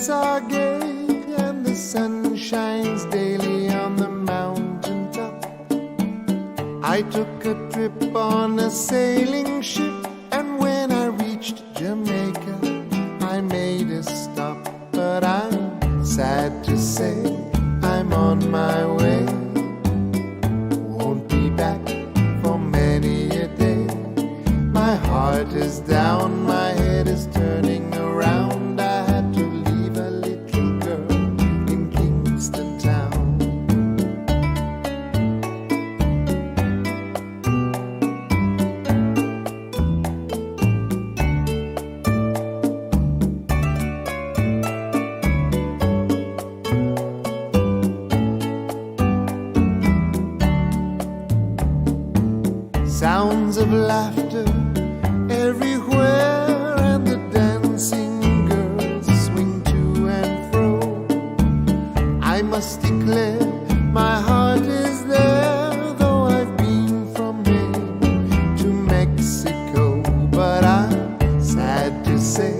nights are gay and the sun shines daily on the mountain top. I took a trip on a sailing ship, and when I reached Jamaica, I made a stop. But I'm sad to say I'm on my way. Won't be back for many a day. My heart is down, my head is turning around. I had to leave a little girl in Kingston town. Sounds of laughter everywhere, and the dancing girls swing to and fro. I must declare my heart is there, though I've been from Maine to Mexico. But I'm sad to say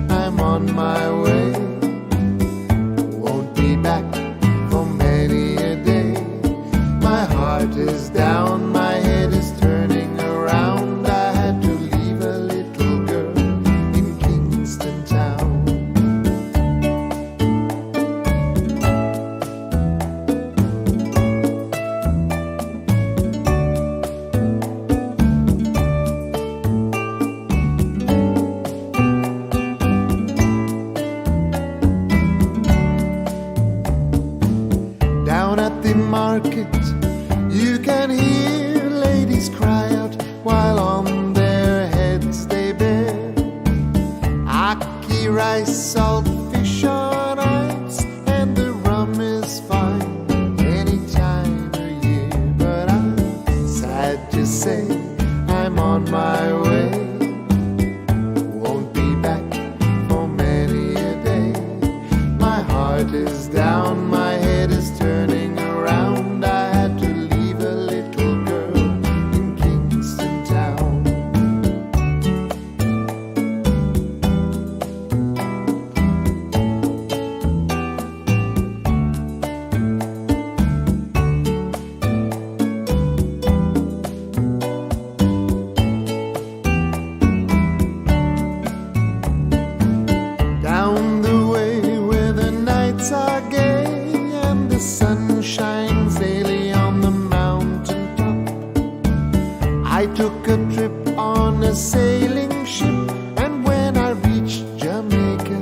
I'm on my way. Won't be back for many a day. My heart is down, my head is turning around. I had to leave a little girl in Kingston town. Down at the market you can hear ladies cry out while on their heads they bear ackee rice, salt fish on ice, and the rum is fine any time of year. But I'm sad to say I'm on my way. Won't be back for many a day. My heart is down, my head is turning around. I had to leave a little girl in Kingston town. Down the way where the nights are gay and the sun shines daily on the mountain top, I took a trip on a sailing ship, and when I reached Jamaica,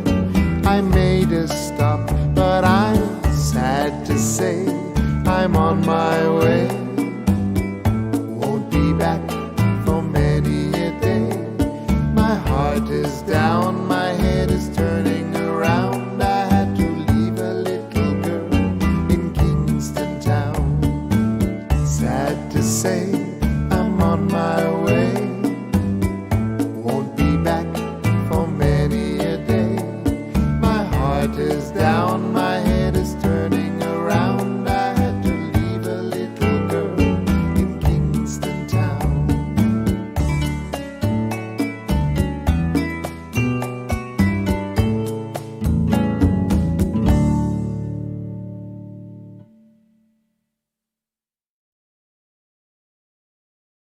I made a stop. But I'm sad to say I'm on my way. Won't be back for many a day. My heart is down.